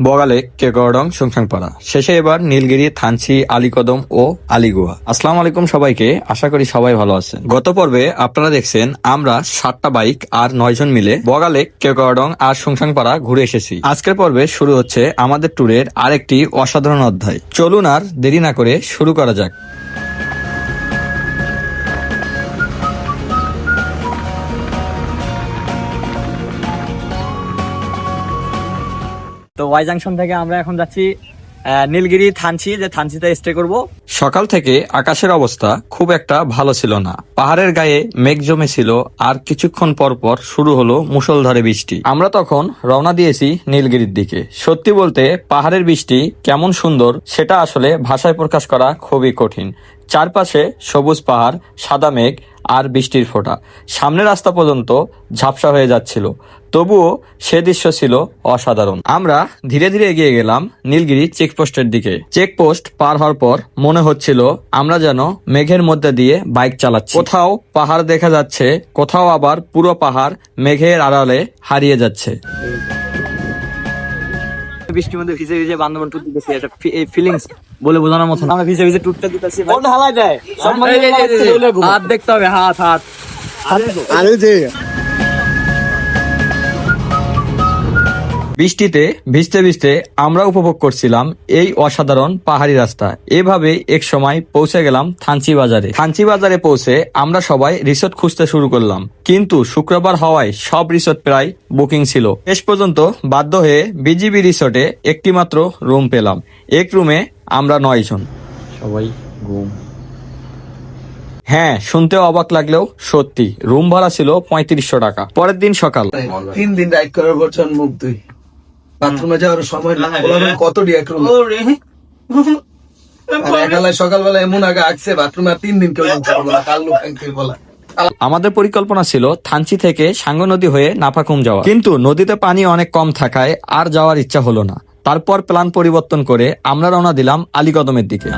বগালে কেকড়ডং সংসাংপাড়া শেষে এবার নীলগিরি, থানচি, আলীকদম ও আলীগুহা। আসসালামু আলাইকুম সবাইকে, আশা করি সবাই ভালো আছেন। গত পর্বে আপনারা দেখছেন আমরা 7টা বাইক আর 9 জন মিলে বগালে কেকড়ডং আর সংসাংপাড়া ঘুরে এসেছি। আজকের পর্বে শুরু হচ্ছে আমাদের ট্যুরের আরেকটি অসাধারণ অধ্যায়। চলুন আর দেরি না করে শুরু করা যাক। তো ওয়াই জাংশন থেকে আমরা এখন যাচ্ছি নীলগিরি, থানচি, যে থানচিতে স্টে করব। সকাল থেকে আকাশের অবস্থা খুব একটা ভালো ছিল না। পাহাড়ের গায়ে মেঘ জমেছিল আর কিছুক্ষণ পর পর শুরু হলো মুষলধারে বৃষ্টি। আমরা তখন রওনা দিয়েছি নীলগিরির দিকে। সত্যি বলতে পাহাড়ের বৃষ্টি কেমন সুন্দর সেটা আসলে ভাষায় প্রকাশ করা খুবই কঠিন। চারপাশে সবুজ পাহাড়, সাদা মেঘ আর বৃষ্টির ফোঁটা সামনের রাস্তা পর্যন্ত ঝাপসা হয়ে যাচ্ছিল, তবুও সে দৃশ্য ছিল অসাধারণ। আমরা ধীরে ধীরে এগিয়ে গেলাম নীলগিরি চেকপোস্টের দিকে। চেকপোস্ট পার হওয়ার পর মনে হচ্ছিল আমরা যেন মেঘের মধ্যে দিয়ে বাইক চালাচ্ছি। কোথাও পাহাড় দেখা যাচ্ছে, কোথাও আবার পুরো পাহাড় মেঘের আড়ালে হারিয়ে যাচ্ছে। বৃষ্টির মধ্যে ভিজে ভিজে বান্দরবান ট্যুর দিতেছি, এটা এই ফিলিংস বলে বোঝানোর মতো না। আমরা ভিজে ভিজে ট্যুরটা দিতেছি, হালাই দেয় হাত দেখতে হবে, হাত হাত আরে যে বৃষ্টিতে ভিজতে ভিজতে আমরা উপভোগ করছিলাম এই অসাধারণ পাহাড়ি রাস্তা। এভাবে এক সময় পৌঁছে গেলাম থানচি বাজারে। থানচি বাজারে পৌঁছে আমরা সবাই রিসোর্ট খুঁজতে শুরু করলাম, কিন্তু শুক্রবার হওয়ায় সব রিসোর্ট প্রায় বুকিং ছিল। শেষ পর্যন্ত বাধ্য হয়ে বিজিবি রিসোর্টে একটি মাত্র রুম পেলাম। এক রুমে আমরা 9 জন। সবাই ঘুম। হ্যাঁ, শুনতেও অবাক লাগলেও সত্যি রুম ভাড়া ছিল 3500 টাকা। পরের দিন সকাল। 3 দিন রাইড করার পর চল মুখ তুই বাথরুমে যাওয়ার সময় কত ডিয়াক রুম একালায় সকালবেলা এমন আগে আসছে বাথরুমে 3 দিন কেউ কাল লোক বলা। আমাদের পরিকল্পনা ছিল থানচি থেকে সাঙ্গু নদী হয়ে নাফাকুম যাওয়া, কিন্তু নদীতে পানি অনেক কম থাকায় আর যাওয়ার ইচ্ছা হলো না। তারপর প্ল্যান পরিবর্তন করে আমরা রওনা দিলাম আলীকদমের দিকে।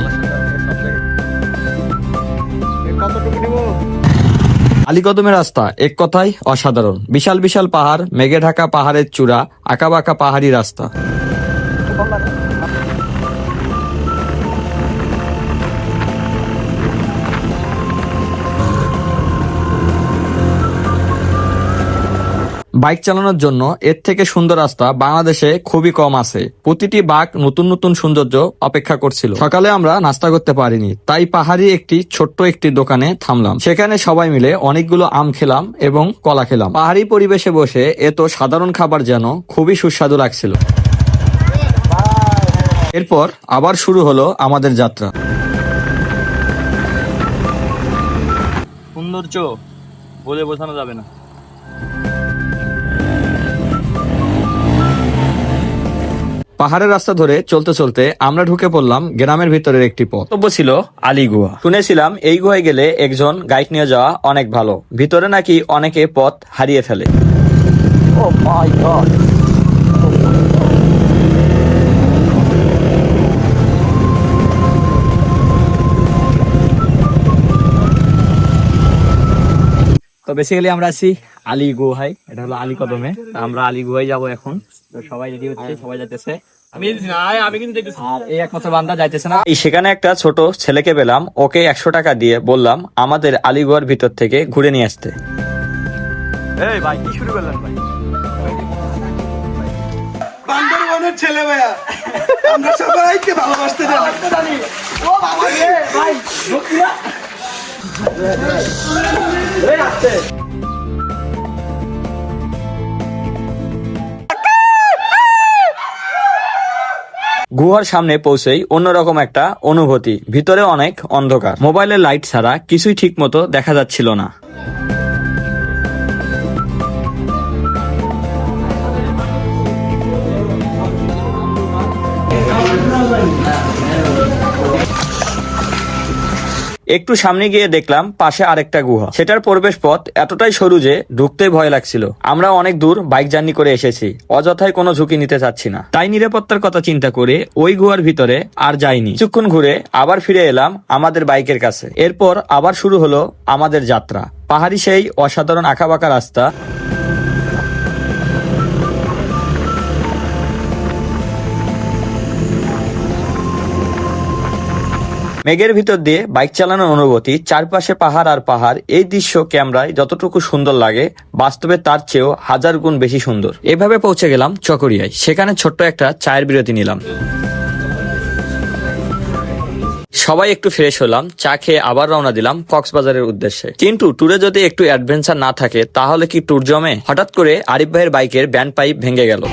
আলীকদমের রাস্তা এক কথায় অসাধারণ। বিশাল বিশাল পাহাড়, মেঘে ঢাকা পাহাড়ের চূড়া, আঁকাবাঁকা পাহাড়ি রাস্তা। বাইক চালানোর জন্য এর থেকে সুন্দর রাস্তা বাংলাদেশে খুবই কম আছে। প্রতিটি বাঁক নতুন নতুন সৌন্দর্য অপেক্ষা করছিল। সকালে আমরা নাস্তা করতে পারিনি, তাই পাহাড়ি ছোট্ট একটি দোকানে থামলাম। সেখানে সবাই মিলে অনেকগুলো আম খেলাম এবং কলা খেলাম। পাহাড়ি পরিবেশে বসে এত সাধারণ খাবার যেন খুবই সুস্বাদু লাগছিল। এরপর আবার শুরু হলো আমাদের যাত্রা। সৌন্দর্য বলে বোঝানো যাবে না। পাহাড়ের রাস্তা ধরে চলতে চলতে আমরা ঢুকে পড়লাম গ্রামের ভিতরের একটি পথ। গন্তব্য ছিল আলী গুহা। শুনেছিলাম এই গুহায় গেলে একজন গাইড নিয়ে যাওয়া অনেক ভালো। ভিতরে নাকি অনেকে পথ হারিয়ে ফেলে। ও মাই গড! তো বেসিক্যালি আমরা আছি আলী গুহায়, এটা হলো আলী কদমে। আমরা আলী গুহায় যাবো এখন। তো সবাই রেডি হচ্ছে, সবাই যাইতেছে। আর এই একমাত্র বান্দা যাইতেছে না। সেখানে একটা ছোট ছেলেকে পেলাম, ওকে 100 টাকা দিয়ে বললাম আমাদের আলী গুহার ভিতর থেকে ঘুরে নিয়ে আসতে। এই ভাই কি শুরু করলেন ভাই? বান্দরবানের ছেলে ভাইয়া, আমরা সবাইকে ভালোবাসতে জানি। ও বাবা রে ভাই, ঢুকিয়া এই আসছে। গুহার সামনে পৌঁছেই অন্যরকম একটা অনুভূতি। ভিতরে অনেক অন্ধকার, মোবাইলের লাইট ছাড়া কিছুই ঠিক মতো দেখা যাচ্ছিল না। একটু সামনে গিয়ে দেখলাম পাশে আরেকটা গুহা। সেটার প্রবেশ পথ এতটাই সরু যে ঢুকতেই ভয় লাগছিল। আমরা অনেক দূর বাইক জার্নি করে এসেছি, অযথায় কোনো ঝুঁকি নিতে চাচ্ছি না, তাই নিরাপত্তার কথা চিন্তা করে ওই গুহার ভিতরে আর যাইনি। কিছুক্ষণ ঘুরে আবার ফিরে এলাম আমাদের বাইকের কাছে। এরপর আবার শুরু হলো আমাদের যাত্রা। পাহাড়ি সেই অসাধারণ আঁকাবাঁকা রাস্তা, মেঘের ভিতর দিয়ে বাইক চালানোর অনুভূতি, চারপাশে পাহাড় আর পাহাড়, এই দৃশ্য ক্যামেরায় যতটুকু সুন্দর লাগে বাস্তবে তার চেয়েও 1000 গুণ বেশি সুন্দর। এভাবে পৌঁছে গেলাম চকরিয়ায়, সেখানে ছোট্ট একটা চায়ের বিরতি নিলাম। সবাই একটু ফ্রেশ হলাম, চা খেয়ে আবার রওনা দিলাম কক্সবাজারের উদ্দেশ্যে। কিন্তু ট্যুরে যদি একটু অ্যাডভেঞ্চার না থাকে তাহলে কি ট্যুর জমে? হঠাৎ করে আরিফ ভাইয়ের বাইকের ব্যান্ড পাইপ ভেঙে গেল।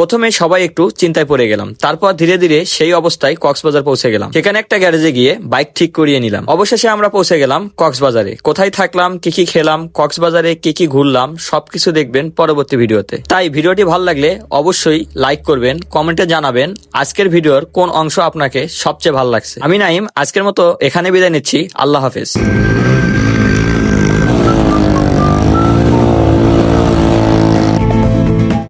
প্রথমে সবাই একটু চিন্তায় পড়ে গেলাম, তারপর ধীরে ধীরে সেই অবস্থায় কক্সবাজার পৌঁছে গেলাম। সেখানে একটা গ্যারেজে গিয়ে বাইক ঠিক করিয়ে নিলাম। অবশেষে আমরা পৌঁছে গেলাম কক্সবাজারে। কোথায় থাকলাম, কি কি খেলাম, কক্সবাজারে কি কি ঘুরলাম, সবকিছু দেখবেন পরবর্তী ভিডিওতে। তাই ভিডিওটি ভালো লাগলে অবশ্যই লাইক করবেন, কমেন্টে জানাবেন আজকের ভিডিওর কোন অংশ আপনাকে সবচেয়ে ভালো লাগছে। আমি নাইম, আজকের মতো এখানে বিদায় নিচ্ছি। আল্লাহ হাফেজ।